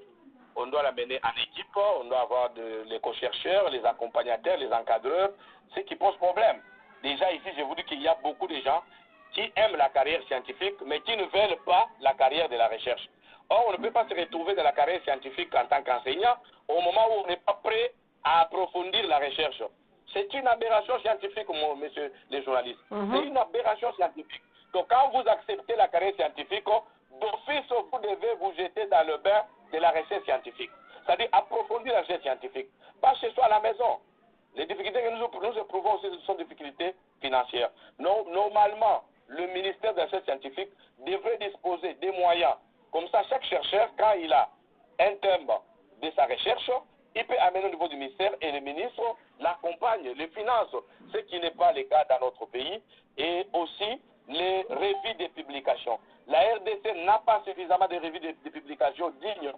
On doit la mener en équipe, on doit avoir les co-chercheurs, les accompagnateurs, les encadreurs, ce qui pose problème. Déjà ici, je vous dis qu'il y a beaucoup de gens qui aiment la carrière scientifique, mais qui ne veulent pas la carrière de la recherche. Or, on ne peut pas se retrouver dans la carrière scientifique en tant qu'enseignant au moment où on n'est pas prêt à approfondir la recherche. C'est une aberration scientifique, messieurs les journalistes. C'est une aberration scientifique. Donc, quand vous acceptez la carrière scientifique, d'office, vous devez vous jeter dans le bain de la recherche scientifique. C'est-à-dire approfondir la recherche scientifique. Pas chez soi à la maison. Les difficultés que nous éprouvons aussi sont des difficultés financières. Normalement, le ministère de la recherche scientifique devrait disposer des moyens. Comme ça, chaque chercheur, quand il a un thème de sa recherche, il peut amener au niveau du ministère et le ministre l'accompagne, le finance, ce qui n'est pas le cas dans notre pays, et aussi les revues de publications. La RDC n'a pas suffisamment de revues de publications dignes.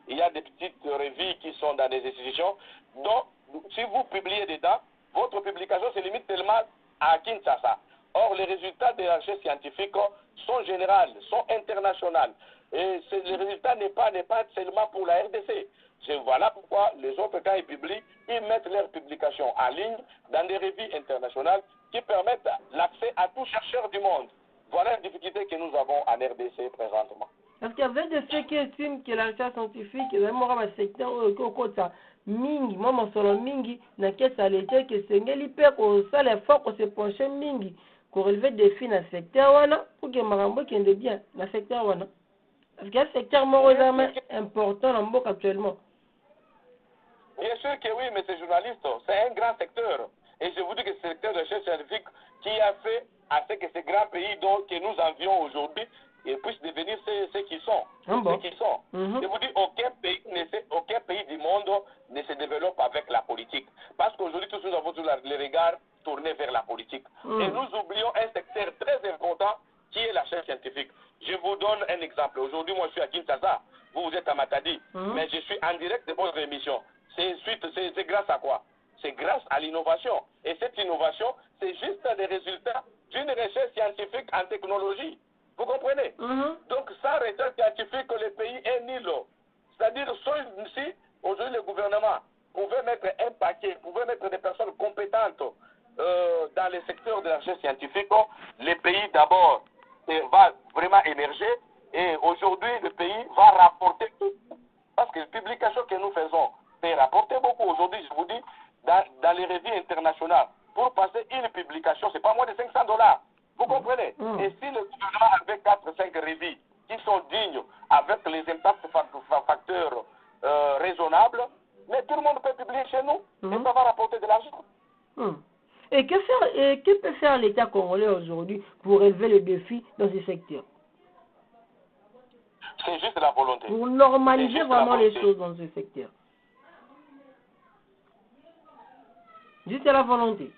Il y a des petites revues qui sont dans des institutions, donc si vous publiez dedans, votre publication se limite tellement à Kinshasa. Or, les résultats de la recherche scientifique sont généraux, sont internationaux. Et les résultats n'est pas seulement pour la RDC. Voilà pourquoi les autres, quand ils publient, ils mettent leurs publications en ligne dans des revues internationales qui permettent l'accès à tout chercheur du monde. Voilà la difficulté que nous avons en RDC présentement. Parce qu'avec de ceux qui estiment que la recherche scientifique est vraiment un secteur mingi, moi solo mingi, na kesa l'été que c'est ngelipe ko ça l'effort ko se pencher mingi, ko relever des défis dans secteur wana pour que marambo kende bien dans secteur wana. Parce que le secteur vraiment important dans Mbok actuellement. Bien sûr que oui, mais c'est journaliste, c'est un grand secteur. Et je vous dis que c'est le secteur de recherche scientifique qui a fait à ce que ces grands pays que nous envions aujourd'hui ils puissent devenir ceux qui sont. Bon. Ceux qui sont. Je vous dis, aucun pays du monde ne se développe avec la politique. Parce qu'aujourd'hui, tous nous avons tous les regards tournés vers la politique. Et nous oublions un secteur très important qui est la recherche scientifique. Je vous donne un exemple. Aujourd'hui, moi, je suis à Kinshasa. Vous êtes à Matadi. Mais je suis en direct de votre émission. C'est grâce à quoi? C'est grâce à l'innovation. Et cette innovation, c'est juste des résultats d'une recherche scientifique en technologie. Vous comprenez? Donc, sans recherche scientifique, le pays est nul. C'est-à-dire, si aujourd'hui le gouvernement pouvait mettre un paquet, pouvait mettre des personnes compétentes dans les secteurs de la recherche scientifique, le pays d'abord va vraiment émerger et aujourd'hui le pays va rapporter tout. Parce que les publications que nous faisons peuvent rapporter beaucoup. Aujourd'hui, je vous dis, dans les revues internationales, pour passer une publication, c'est pas moins de $500. Vous comprenez? Et si le gouvernement avait 4-5 revues qui sont dignes, avec les impacts facteurs raisonnables, mais tout le monde peut publier chez nous et ça va rapporter de l'argent. Et que peut faire l'État congolais aujourd'hui pour relever les défis dans ce secteur? C'est juste la volonté. Pour normaliser vraiment les choses dans ce secteur. Juste la volonté.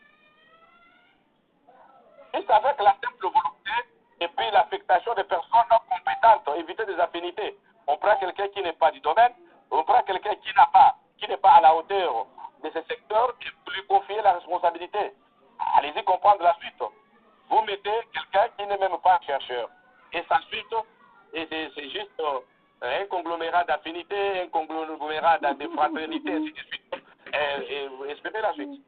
Juste avec la simple volonté et puis l'affectation des personnes non compétentes, éviter des affinités. On prend quelqu'un qui n'est pas du domaine, on prend quelqu'un qui n'est pas à la hauteur de ce secteur et lui confier la responsabilité. Allez-y comprendre la suite. Vous mettez quelqu'un qui n'est même pas chercheur. Et sa suite, et c'est juste un conglomérat d'affinités, un conglomérat de fraternité, ainsi de suite. Et espérez la suite.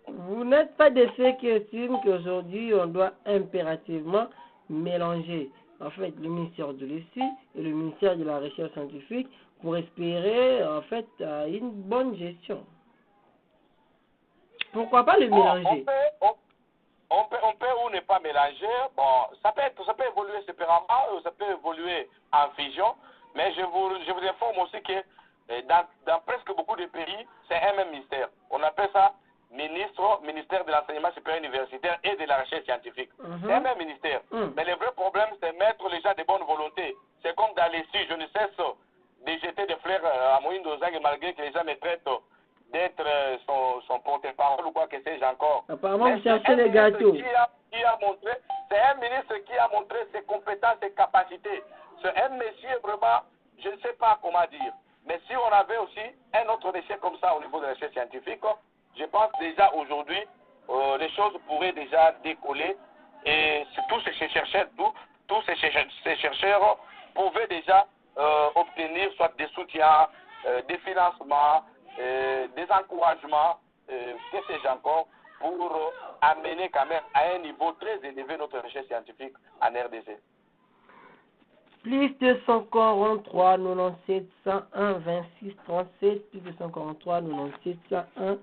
Vous n'êtes pas de ceux qui estiment qu'aujourd'hui, on doit impérativement mélanger en fait le ministère de l'ESI et le ministère de la Recherche scientifique pour espérer en fait une bonne gestion. Pourquoi pas le mélanger? On peut ou ne pas mélanger. Bon, ça peut évoluer séparément, ça peut évoluer en fusion, mais je vous informe aussi que dans presque beaucoup de pays, c'est un même ministère. On appelle ça ministère de l'enseignement supérieur universitaire et de la recherche scientifique. C'est un même ministère. Mais le vrai problème, c'est mettre les gens de bonne volonté. C'est comme dans les si, je ne cesse de jeter des fleurs à Moïse Dozang malgré que les gens me traitent d'être son porte-parole ou quoi que sais-je encore. Apparemment, vous cherchez les gâteaux. C'est un ministre qui a montré ses compétences et capacités. C'est un monsieur vraiment, je ne sais pas comment dire. Mais si on avait aussi un autre déchet comme ça au niveau de la recherche scientifique, je pense déjà aujourd'hui, les choses pourraient déjà décoller et tous ces chercheurs pouvaient déjà obtenir soit des soutiens, des financements, des encouragements, que sais-je encore, pour amener quand même à un niveau très élevé notre recherche scientifique en RDC. Plus 243 97 101 26 37, plus 243 97 101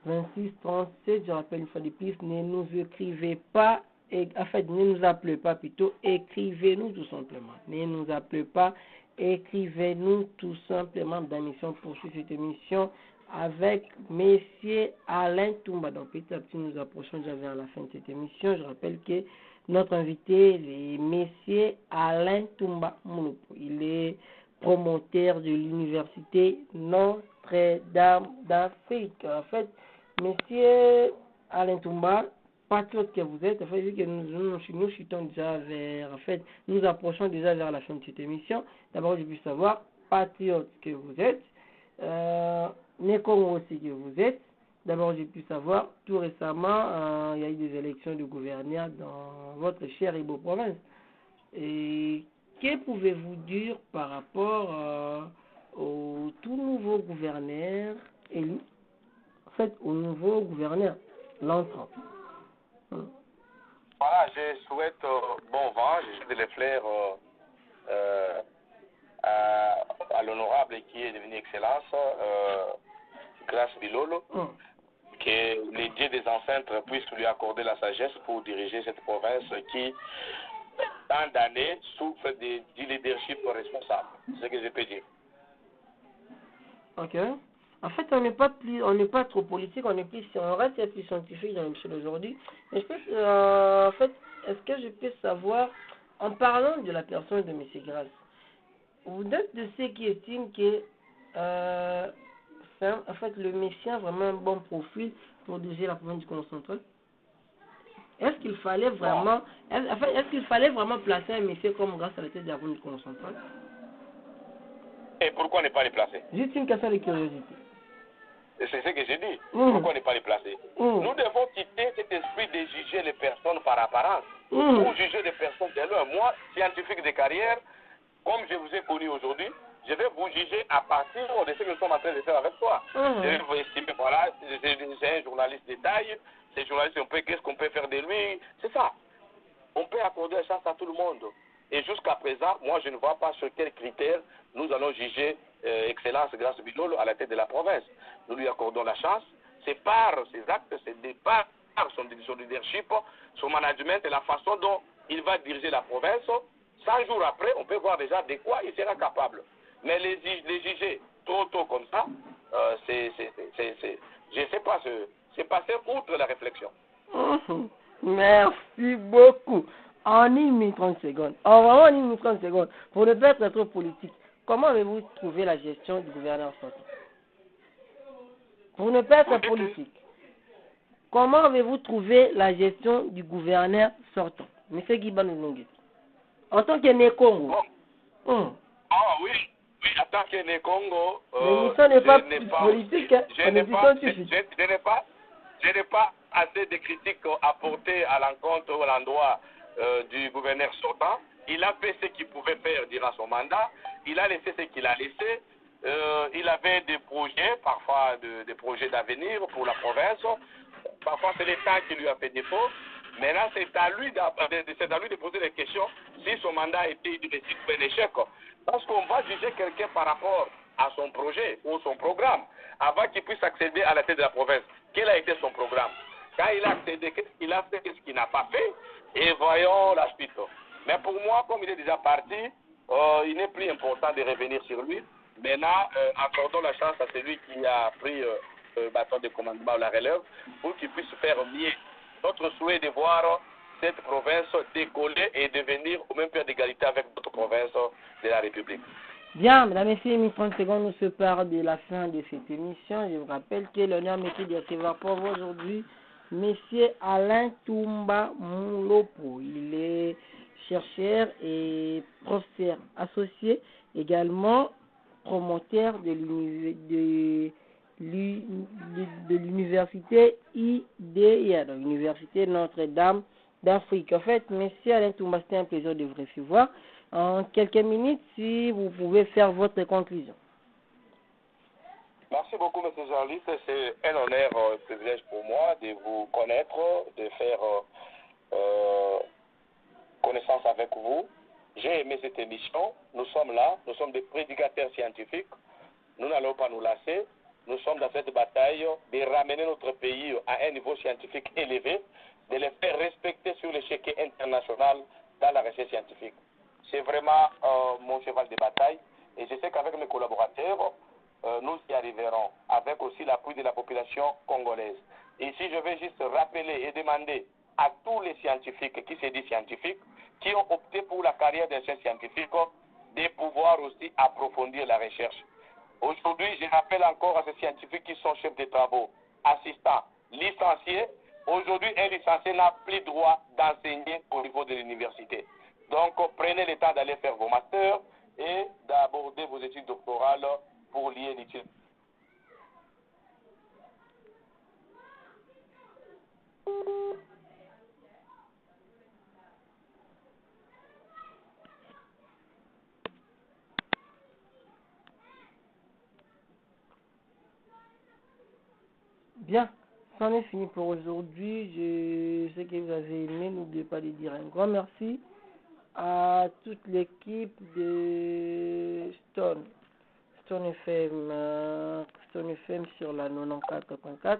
26 37. Je rappelle une fois de plus, ne nous écrivez pas, en fait, ne nous appelez pas plutôt, écrivez-nous tout simplement. Ne nous appelez pas, écrivez-nous tout simplement dans l'émission. Poursuivre cette émission avec Monsieur Alain Toumba. Donc petit à petit, nous approchons déjà vers la fin de cette émission. Je rappelle que notre invité est Monsieur Alain Toumba Mouloupo. Il est promoteur de l'université Notre-Dame d'Afrique. En fait, Monsieur Alain Toumba, patriote que vous êtes, en fait, vu que nous chutons déjà vers, en fait, nous approchons déjà vers la fin de cette émission. D'abord, je veux savoir, patriote que vous êtes, Nécongo aussi que vous êtes. D'abord, j'ai pu savoir, tout récemment, il y a eu des élections de gouverneurs dans votre chère et beau province. Et que pouvez-vous dire par rapport au tout nouveau gouverneur élu, en fait, au nouveau gouverneur, l'entrant? Voilà, je souhaite bon vent, je souhaite les fleurs à l'honorable qui est devenu excellence, grâce Bilolo. Que les dieux des ancêtres puissent lui accorder la sagesse pour diriger cette province qui, tant d'années, souffre du leadership responsable. C'est ce que je peux dire. Ok. En fait, on n'est pas trop politique, on reste plus scientifique dans l'émission d'aujourd'hui. Mais en fait, est-ce que je peux savoir en parlant de la personne de M. Grasse, vous êtes de ceux qui estiment que en fait, le Messie a vraiment un bon profil pour diriger la province du Congo central? Est-ce qu'il fallait vraiment, est-ce qu'il fallait vraiment placer un Messie comme Grasse à la tête de la province du Congo central? Et pourquoi ne pas les placer? Juste une question de curiosité. C'est ce que j'ai dit. Pourquoi ne pas les placer? Nous devons quitter cet esprit de juger les personnes par apparence. Ou juger les personnes de leur. Moi, scientifique de carrière, comme je vous ai connu aujourd'hui, je vais vous juger à partir de ce que nous sommes en train de faire avec toi. Je vais vous estimer, voilà, c'est un journaliste de taille, c'est un journaliste, qu'est-ce qu'on peut faire de lui? C'est ça. On peut accorder la chance à tout le monde. Et jusqu'à présent, moi, je ne vois pas sur quels critères nous allons juger Excellence Grace Bilolo à la tête de la province. Nous lui accordons la chance. C'est par ses actes, c'est par son leadership, son management et la façon dont il va diriger la province. 100 jours après, on peut voir déjà de quoi il sera capable. Mais les juger trop tôt comme ça, je ne sais pas, c'est passer outre la réflexion. Merci beaucoup. En 1 minute 30 secondes, vraiment 1 minute 30 secondes, pour ne pas être trop politique, comment avez-vous trouvé la gestion du gouverneur sortant? Pour ne pas être politique, comment avez-vous trouvé la gestion du gouverneur sortant, M. Guiban Nongue, en tant que Né-Congo? Ah oui, en tant que Né-Congo, l'émission n'est pas politique, je n'ai pas assez de critiques à porter à l'encontre ou à l'endroit du gouverneur sortant. Il a fait ce qu'il pouvait faire durant son mandat. Il a laissé ce qu'il a laissé. Il avait des projets, parfois des projets d'avenir pour la province. Parfois, c'est l'État qui lui a fait défaut. Maintenant, c'est à lui de poser des questions si son mandat a été une réussite ou un échec. Parce qu'on va juger quelqu'un par rapport à son projet ou son programme avant qu'il puisse accéder à la tête de la province. Quel a été son programme? Quand il a accédé, qu'est-ce qu'il a fait, qu'est-ce qu'il n'a pas fait? Et voyons la suite. Mais pour moi, comme il est déjà parti, il n'est plus important de revenir sur lui. Maintenant, accordons la chance à celui qui a pris le bâton de commandement ou la relève pour qu'il puisse faire mieux. Notre souhait est de voir cette province décoller et devenir au même pied d'égalité avec d'autres provinces de la République. Bien, mesdames et messieurs, 30 secondes nous séparent de la fin de cette émission. Je vous rappelle que l'honneur m'était de recevoir pour vous aujourd'hui Monsieur Alain Toumba Moulopo. Il est chercheur et professeur associé, également promoteur de l'université IDIA, donc l'université Notre-Dame d'Afrique. En fait, Monsieur Alain Toumba, c'était un plaisir de vous recevoir. En quelques minutes, si vous pouvez faire votre conclusion. Merci beaucoup, M. Jean-Louis. C'est un honneur, un privilège pour moi de vous connaître, de faire connaissance avec vous. J'ai aimé cette émission. Nous sommes là, nous sommes des prédicateurs scientifiques. Nous n'allons pas nous lasser. Nous sommes dans cette bataille de ramener notre pays à un niveau scientifique élevé, de les faire respecter sur l'échiquier international dans la recherche scientifique. C'est vraiment mon cheval de bataille et je sais qu'avec mes collaborateurs, nous y arriverons, avec aussi l'appui de la population congolaise. Ici, je vais juste rappeler et demander à tous les scientifiques qui se disent scientifiques, qui ont opté pour la carrière d'un chef scientifique, de pouvoir aussi approfondir la recherche. Aujourd'hui, je rappelle encore à ces scientifiques qui sont chefs de travaux, assistants, licenciés. Aujourd'hui, un licencié n'a plus droit d'enseigner au niveau de l'université. Donc, prenez le temps d'aller faire vos masters et d'aborder vos études doctorales pour lier l'étude. Bien, c'en est fini pour aujourd'hui. Je sais que vous avez aimé. N'oubliez pas de dire un grand merci à toute l'équipe de Stone FM sur la 94.4.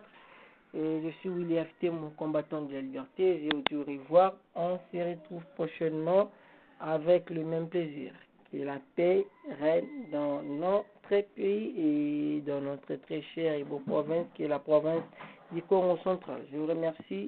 Et je suis William T, mon combattant de la liberté. Je vous revoir. On se retrouve prochainement avec le même plaisir. Que la paix règne dans notre pays et dans notre très chère et beau province, qui est la province du Congo central. Je vous remercie.